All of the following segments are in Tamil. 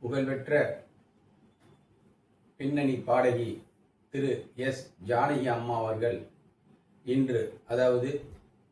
புகழ்பெற்ற பின்னணி பாடகி திரு எஸ் ஜானகி அம்மா அவர்கள் இன்று, அதாவது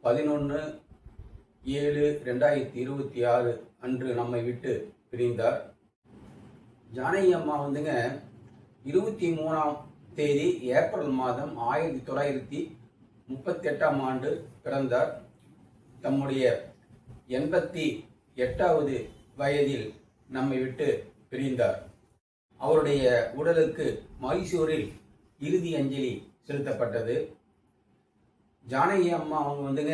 11/7/2026 அன்று நம்மை விட்டு பிரிந்தார். ஜானகி அம்மா 23ஆம் தேதி ஏப்ரல் மாதம் 1938ஆம் ஆண்டு பிறந்தார். தம்முடைய 88வது வயதில் நம்மை விட்டு பிரிந்தார். அவருடைய உடலுக்கு மைசூரில் இறுதி அஞ்சலி செலுத்தப்பட்டது. ஜானகி அம்மா அவங்க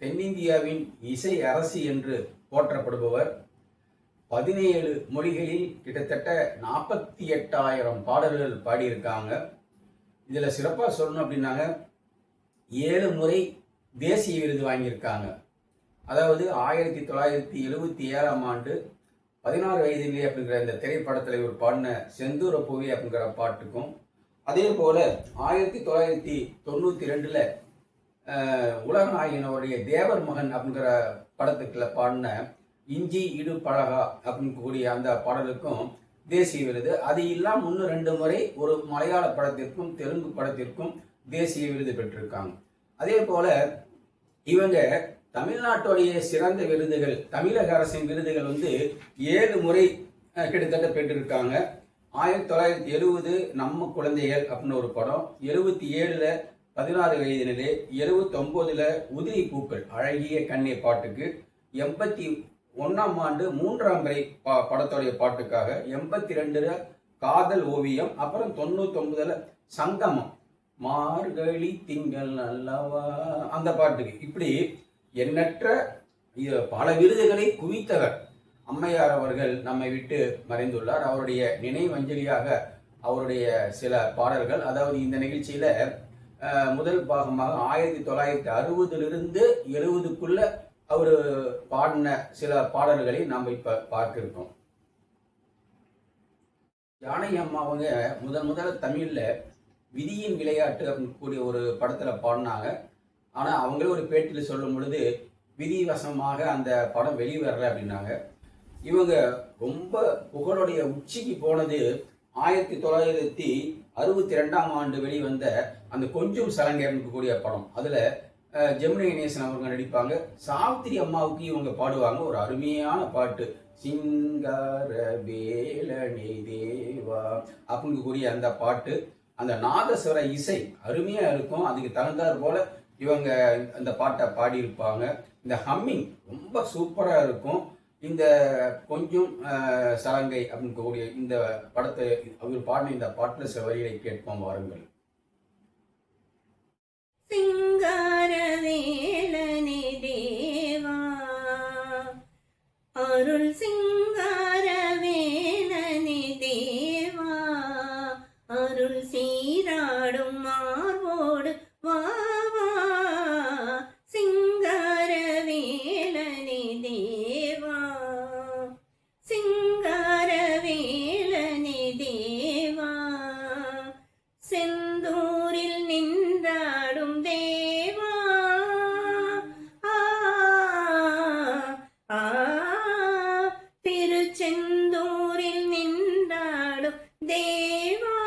தென்னிந்தியாவின் இசை அரசி என்று போற்றப்படுபவர். 17 மொழிகளில் கிட்டத்தட்ட 48,000 பாடல்கள் பாடியிருக்காங்க. இதில் சிறப்பாக சொல்லணும் அப்படின்னாங்க, 7 முறை தேசிய விருது வாங்கியிருக்காங்க. அதாவது 1977ஆம் ஆண்டு 16 வயதிலே அப்படிங்கிற இந்த திரைப்படத்தில் ஒரு பாடின செந்தூர பூவி அப்படிங்கிற பாட்டுக்கும், அதே போல 1992 உலகநாயகனுடைய தேவர் மகன் அப்படிங்கிற படத்துக்குள்ள பாடின இஞ்சி இடு பழகா அப்படின்னு கூடிய அந்த பாடலுக்கும் தேசிய விருது. அது இல்லாமல் இன்னும் 2 முறை ஒரு மலையாள படத்திற்கும் தெலுங்கு படத்திற்கும் தேசிய விருது பெற்றிருக்காங்க. அதே போல இவங்க தமிழ்நாட்டுடைய சிறந்த விருதுகள், தமிழக அரசின் விருதுகள் 7 முறை கிட்டத்தட்ட பெற்றிருக்காங்க. 1970 நம்ம குழந்தைகள் அப்படின்னு ஒரு படம், 77 16 வயதினிலே, 79 உதிரி பூக்கள் அழகிய கண்ணே பாட்டுக்கு, 81ஆம் ஆண்டு 3ஆம் முறை படத்துடைய பாட்டுக்காக, 82 காதல் ஓவியம், அப்புறம் 99 சங்கமம் மார்கழி திங்கள் அல்லவா அந்த பாட்டுக்கு. இப்படி எண்ணற்ற பல விருதுகளை குவித்தவர் அம்மையார் அவர்கள் நம்மை விட்டு மறைந்துள்ளார். அவருடைய நினைவஞ்சலியாக அவருடைய சில பாடல்கள், அதாவது இந்த நிகழ்ச்சியில முதல் பாகமாக 1960 70க்குள்ள அவர் பாடின சில பாடல்களை நாம் இப்ப பார்க்க இருக்கோம். ஜானகி அம்மா அவங்க முதல்ல தமிழ்ல விதியின் விளையாட்டு அப்படின்னு கூடிய ஒரு படத்துல பாடினாங்க. ஆனா அவங்களே ஒரு பேட்டியில் சொல்லும் பொழுது விதிவசமாக அந்த படம் வெளிவரல அப்படின்னாங்க. இவங்க ரொம்ப புகழுடைய உச்சிக்கு போனது 1962ஆம் ஆண்டு வெளிவந்த அந்த கொஞ்சம் சலங்கை கூடிய படம். அதுல ஜெமினி கணேசன் அவங்க நடிப்பாங்க. சாவித்திரி அம்மாவுக்கு இவங்க பாடுவாங்க ஒரு அருமையான பாட்டு, சிங்கார வேலனே தேவா அப்படின்னு கூடிய அந்த பாட்டு. அந்த நாதஸ்வர இசை அருமையா இருக்கும். அதுக்கு தகுந்தாற் போல இவங்க அந்த பாட்டை பாடியிருப்பாங்க. இந்த ஹம்மிங் ரொம்ப சூப்பரா இருக்கும். இந்த கொஞ்சம் சலங்கை அப்படின்னு கூடிய இந்த படத்தை அவர் பாடின இந்த பாட்டுல சில வரிகளை கேட்போம் வாருங்கள். சிங்கார வேலனே தேவா, அருள் சிங்கார வேலனே தேவா, அருள் சீராடும் மார்போடு வா வா, சிங்கார வேலனே தேவா, சிங்கார வேலனே தேவா, செந்தூரில் நின்றாடும் தேவா, திருச்செந்தூரில் நின்றாடும் தேவா,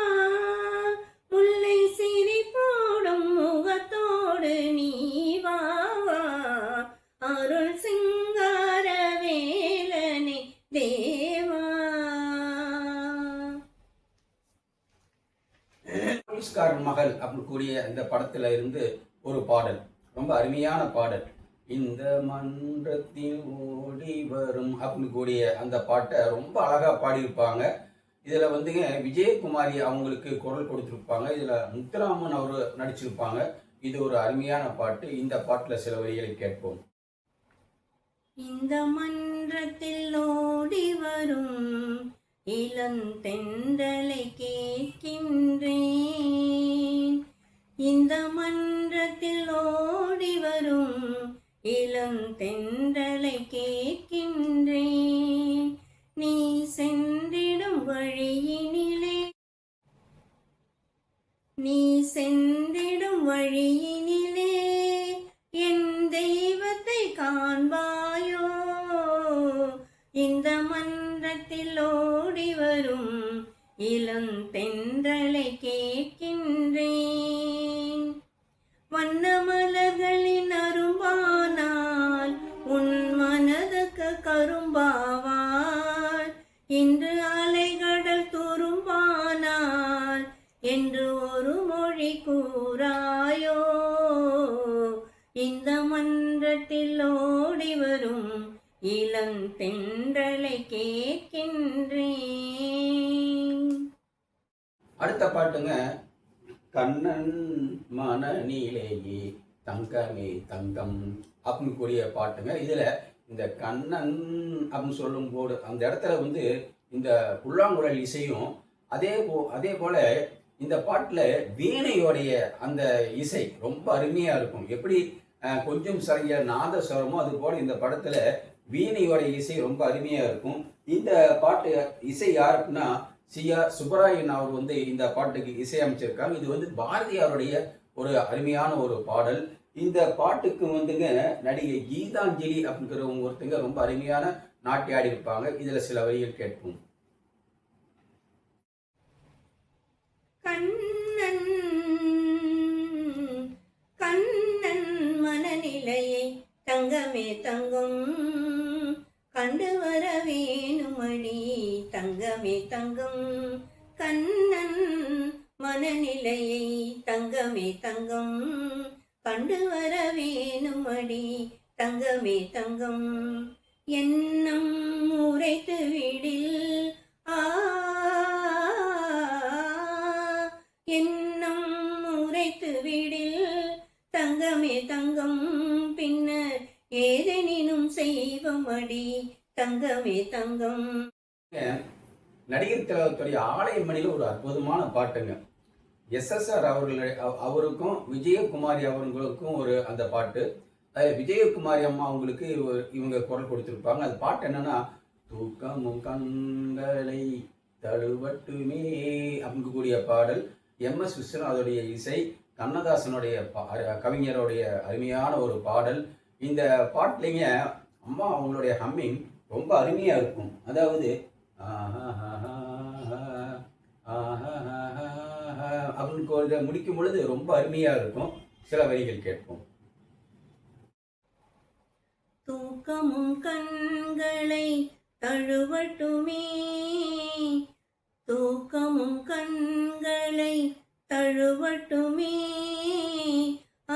முல்லை சிரி போடும் முகத்தோடு நீ வா, அருள் சிங்கார வேலனே தேவா. போலீஸ்காரன் மகள் அப்படின்னு கூடிய இந்த படத்துல இருந்து ஒரு பாடல், ரொம்ப அருமையான பாடல். இந்த மன்றத்தில் ஓடி வரும் அப்படின்னு கூடிய அந்த பாட்டை ரொம்ப அழகா பாடியிருப்பாங்க. இதுல விஜயகுமாரி அவங்களுக்கு குரல் கொடுத்திருப்பாங்க. இதுல முத்துராமன் அவரு நடிச்சிருப்பாங்க. இது ஒரு அருமையான பாட்டு. இந்த பாட்டுல சில வரிகளை கேட்போம். இந்த மன்றத்தில் ஓடி வரும் இளந்தென்றலை கேட்கின்றேன், இந்த மன்றத்தில் ஓடி வரும் இளந்தென்றலை கேட்கின்றேன், நீ சென்றிடும் வழியினிலே, நீ சென்றிடும் வழியினிலே என் தெய்வத்தை காண்பாயோ, இந்த மன்ற மலர்களின் அரும்பானால் உன் மனதுக்கு கரும்பாவாள். இன்று அலைகடல் துரும்பானால் என்று ஒரு மொழி கூறாயோ. இந்த மன்றத்தில் ஓடி வரும் இளம் தென்றலை கேட்கின்றேன். அடுத்த பாட்டுங்க, கண்ணன் மனநிலையே தங்கமே தங்கம் அப்படின்னு கூடிய பாட்டுங்க. இதுல இந்த கண்ணன் அப்படின்னு சொல்லும் போது அந்த இடத்துல வந்து இந்த புல்லாங்குழல் இசையும் அதே போல இந்த பாட்டுல வீணையோடைய அந்த இசை ரொம்ப அருமையா இருக்கும். எப்படி கொஞ்சம் சரிய நாதஸ்வரமோ அது போல இந்த படத்துல வீணையோடைய இசை ரொம்ப அருமையா இருக்கும். இந்த பாட்டு இசை யாருக்குன்னா சுப்பராயன் அவர் வந்து இந்த பாட்டுக்கு இசையமைச்சிருக்காங்க. இது வந்து பாரதியாருடைய ஒரு அருமையான ஒரு பாடல். இந்த பாட்டுக்கு வந்துங்க நடிகை கீதாஞ்சலி அப்படிங்கிறவங்க ஒருத்தங்க ரொம்ப அருமையான நாட்டியாடி இருப்பாங்க. இதுல சில வரிகள் கேட்போம். கண்ணன் கண்ணன் மனநிலையை தங்கமே தங்கம் கண்டு வர வேணுமடி தங்கமே தங்கம். கண்ணன் மனநிலையை தங்கமே தங்கம் கண்டு வர வேணுமடி தங்கமே தங்கம். எண்ணம் உரைத்து விடில் எண்ணம் உரைத்து விடில் தங்கமே தங்கம் பின்னர் ஏதெனினும் செய்வமடி தங்கமே தங்கம். நடிகர் திலகத்துடைய ஆலயமணியில் ஒரு அற்புதமான பாட்டுங்க. SSR அவருக்கும் விஜயகுமாரி அவர்களுக்கும் ஒரு அந்த பாட்டு. அதில் விஜயகுமாரி அம்மா அவங்களுக்கு இவங்க குரல் கொடுத்துருப்பாங்க. அது பாட்டு என்னன்னா, தூக்கமும் கண்களை தழுவட்டுமே அப்படின்னு கூடிய பாடல். MS விஸ்வநாதோடைய இசை, கண்ணதாசனுடைய கவிஞருடைய அருமையான ஒரு பாடல். இந்த பாட்டுலைங்க அம்மா அவங்களுடைய ஹம்மிங் ரொம்ப அருமையா இருக்கும். அதாவது அப்படின்னு முடிக்கும் பொழுது ரொம்ப அருமையா இருக்கும். சில வரிகள் கேட்போம். தூக்கமும் கண்களை தழுவட்டுமே தூக்கமும் கண்களை தழுவட்டுமே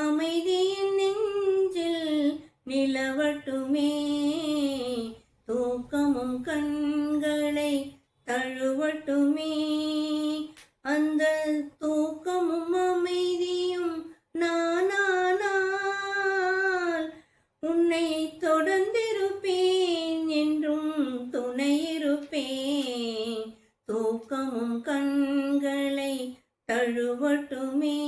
அமைதியின் நெஞ்சில் நிலவட்டுமே. தூக்கமும் கண்களை தழுவட்டுமே அந்த தூக்கமும் அமைதியும் நானானால் உன்னை தொடர்ந்திருப்பேன் என்றும் துணையிருப்பேன். தூக்கமும் கண்களை தழுவட்டுமே.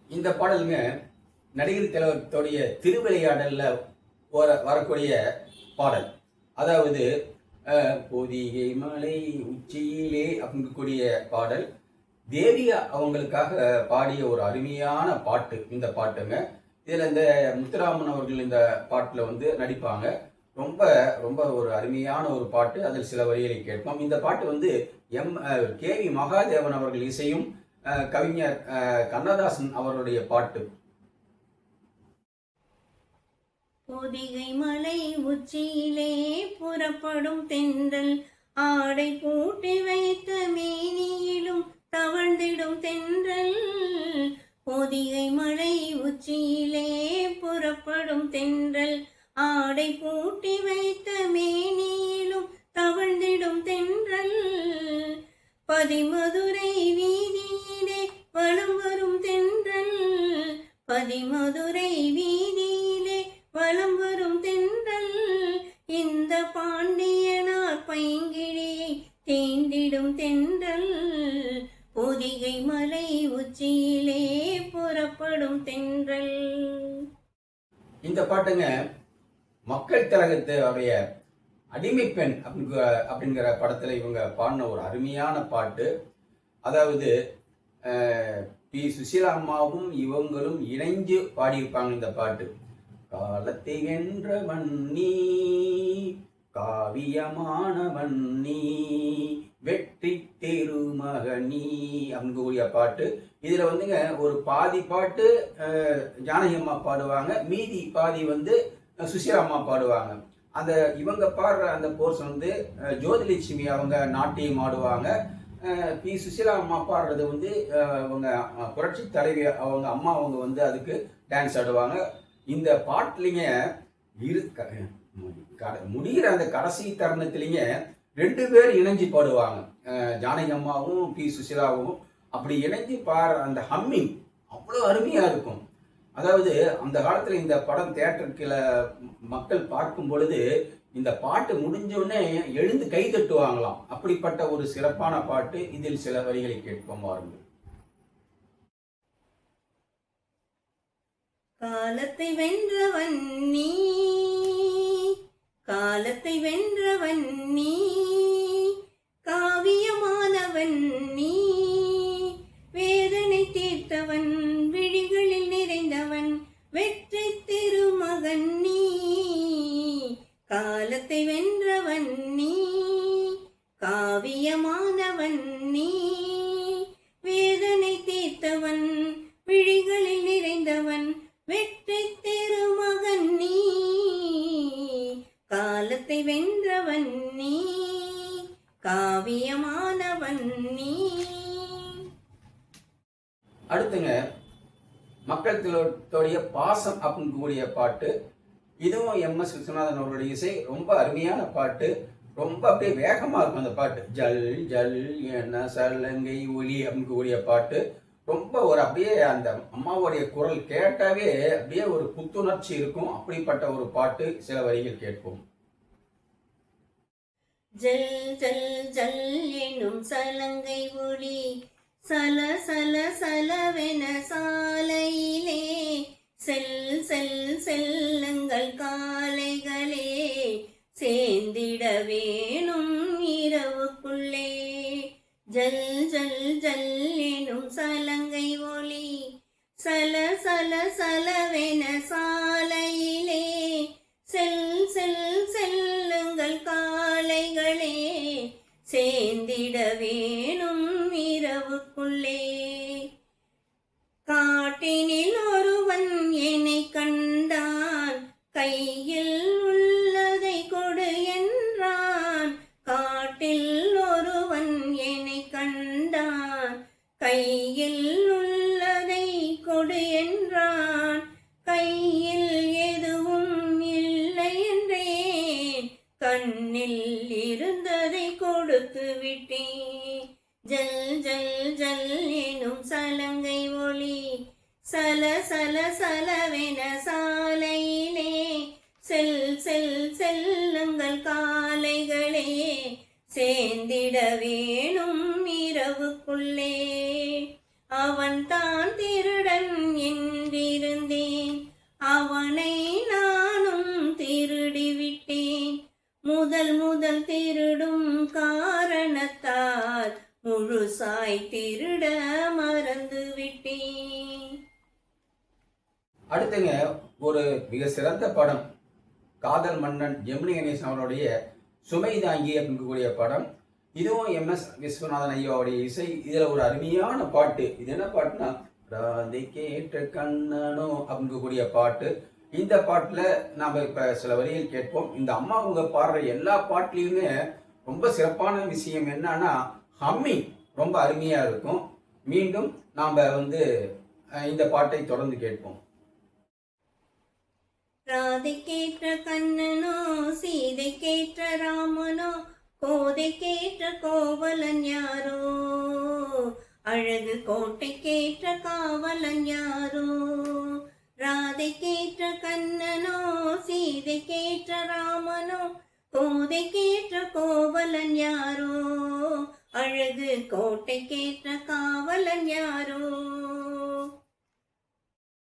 இந்த பாடலுங்க நடிகர் திலகத்துடைய திருவிளையாடல்ல வரக்கூடிய பாடல். அதாவது பொதிகை மலை உச்சியிலே அப்படிங்கக்கூடிய பாடல். தேவியா அவங்களுக்காக பாடிய ஒரு அருமையான பாட்டு இந்த பாட்டுங்க. இதுல இந்த முத்துராமன் அவர்கள் இந்த பாட்டுல வந்து நடிப்பாங்க. ரொம்ப ரொம்ப ஒரு அருமையான ஒரு பாட்டு. அதில் சில வரிகளை கேட்போம். இந்த பாட்டு வந்து KV மகாதேவன் அவர்கள் இசையும் கவிஞர் கண்ணதாசன் அவருடைய பாட்டு. பொதிகை மலை உச்சியிலே புறப்படும் தென்றல் ஆடை பூட்டி வைத்த மேனியிலும் தவழ்ந்திடும் தென்றல். பொதிகை மலை உச்சியிலே புறப்படும் தென்றல் ஆடை பூட்டி வைத்த மேனியிலும் தவழ்ந்திடும் தென்றல். பதிமதுரை வீதியிலே வலம் வரும் தென்றல் பதிமதுரை வீதியிலே வலம் வரும் தென்றல். இந்த பாண்டியனார் பைங்கிழியை தேர்ந்திடும் தென்றல். பொதிகை மலை உச்சியிலே புறப்படும் தென்றல். இந்த பாட்டுங்க மக்கள் திலகத்துடைய அடிமை பெண் அப்படிங்கிற படத்துல இவங்க பாடின ஒரு அருமையான பாட்டு. அதாவது பி. சுசீலா அம்மாவும் இவங்களும் இணைஞ்சு பாடியிருப்பாங்க இந்த பாட்டு. காலத்தை வென்றவன் நீ காவியமானவன் நீ வெற்றி வெற்றி திருமகனி அப்படின்னு கூடிய பாட்டு. இதுல வந்துங்க ஒரு பாதி பாட்டு ஜானகி அம்மா பாடுவாங்க, மீதி பாதி வந்து சுசீலா அம்மா பாடுவாங்க. அந்த இவங்க பாடுற அந்த போர்ஷன் வந்து ஜோதிலட்சுமி அவங்க நாட்டியம் ஆடுவாங்க. பி சுசீலா அம்மா பாடுறது வந்து அவங்க புரட்சி தலைவி அவங்க அம்மா அவங்க வந்து அதுக்கு டான்ஸ் ஆடுவாங்க. இந்த பாட்டுலிங்க முடிகிற அந்த கடைசி தருணத்திலிங்க 2 பேர் இணைஞ்சு பாடுவாங்க. ஜானகி அம்மாவும் பி சுசீலாவும் அப்படி இணைஞ்சு பாடுற அந்த ஹம்மிங் அவ்வளோ அருமையா இருக்கும். அதாவது அந்த காலத்துல இந்த படம் தியேட்டருக்குல மக்கள் பார்க்கும் பொழுது இந்த பாட்டு முடிஞ்ச உடனே எழுந்து கை தட்டுவாங்களாம். அப்படிப்பட்ட ஒரு சிறப்பான பாட்டு. இதில் சில வரிகளை கேட்போம் வாருங்கள். காலத்தை வென்றவன் நீ, காலத்தை வென்றவன் நீ, காவியமானவன் நீ, வேதனை தீர்த்தவன், விழிகளில் நிறைந்தவன், வெற்றி திருமகன் நீ. காலத்தை வென்றவன் நீ, காவியமானவன் நீ, வேதனை தீர்த்தவன், விழிகளில் நிறைந்தவன், வெற்றி திருமகன் நீ. காலத்தை வென்றவன் நீ, காவியமானவன் நீ. அடுத்துங்க மக்கள் திலகத்தோடைய பாசம் அப்படின்னு கூடிய பாட்டு. இதுவும் எம்.எஸ். விஸ்வநாதன் அவர்களுடைய இசை. ரொம்ப அருமையான பாட்டு. ரொம்ப அப்படியே வேகமா இருக்கும் அந்த பாட்டு. ஜல் ஜல் என்ன சலங்கை ஒலி அப்படின்னு கூடிய பாட்டு. ரொம்ப ஒரு அப்படியே அந்த அம்மாவுடைய குரல் கேட்டாவே அப்படியே ஒரு புத்துணர்ச்சி இருக்கும். அப்படிப்பட்ட ஒரு பாட்டு. சில வரிகள் கேட்போம். ஜல் ஜல் ஜல் எனும் சலங்கை ஒலி, சல சல சலவென சாலையிலே, செல் செல் செல்லுங்கள் காலைகளே, சேர்ந்திட வேணும் இரவுக்குள்ளே. ஜல் ஜல் ஜல் எனும் சலங்கை ஒலி, சல சல சலவென சாலையிலே, செல் செல் செல்லுங்கள் காலைகளே, சேர்ந்திட வேணும் இரவுக்குள்ளே. காட்டினில் ஒருவன் என்னை கண்டான், கையில் உள்ளதை கொடு என்றான். காட்டில் ஒருவன் என்னை கண்டான், கையில் உள்ளதை கொடு என்றான். கையில் எதுவும் இல்லை என்றேன், கண்ணில் இருந்ததை கொடுத்து விட்டேன். ஜல் ஜல் ஜல் எனும் சலங்கை ஒலி, சல சல சலவென சாலையிலே, செல் செல் செல்லுங்கள் காலைகளே, சேர்ந்திட வேணும் இரவுக்குள்ளே. அவன் தான் திருடன் என்றிருந்தேன், அவனை நானும் திருடிவிட்டேன். முதல் முதல் திருடும் காரணத்தால் முழுசாய் திருட மறந்து விட்டேன். அடுத்துங்க ஒரு மிக சிறந்த படம். காதல் மன்னன் ஜெமினி கணேசன் அவருடைய சுமை தாங்கி அப்படிங்கக்கூடிய படம். இதுவும் எம்.எஸ். விஸ்வநாதன் ஐயாவுடைய இசை. இதுல ஒரு அருமையான பாட்டு. இது என்ன பாட்டுனா, ராதை கேட்ட கண்ணனோ அப்படிங்கக்கூடிய பாட்டு. இந்த பாட்டுல நாம இப்ப சில வரிகள் கேட்போம். இந்த அம்மா அவங்க பாடுற எல்லா பாட்டுலயுமே ரொம்ப சிறப்பான விஷயம் என்னன்னா, ஹம்மிங் ரொம்ப அருமையா இருக்கும். மீண்டும் நாம இந்த பாட்டை தொடர்ந்து கேட்போம். ராதை கேட்ட கண்ணனோ, சீதை கேட்ட ராமனோ, கோதை கேட்ட கோவலன் யாரோ, அழகு கோட்டை கேட்ட காவலன் யாரோ. ராதை கேட்ட கண்ணனோ, சீதை கேட்ட ராமனோ, கோதை கேட்ட கோவலன் யாரோ, அழகு கோட்டை கேட்ட காவலன் யாரோ.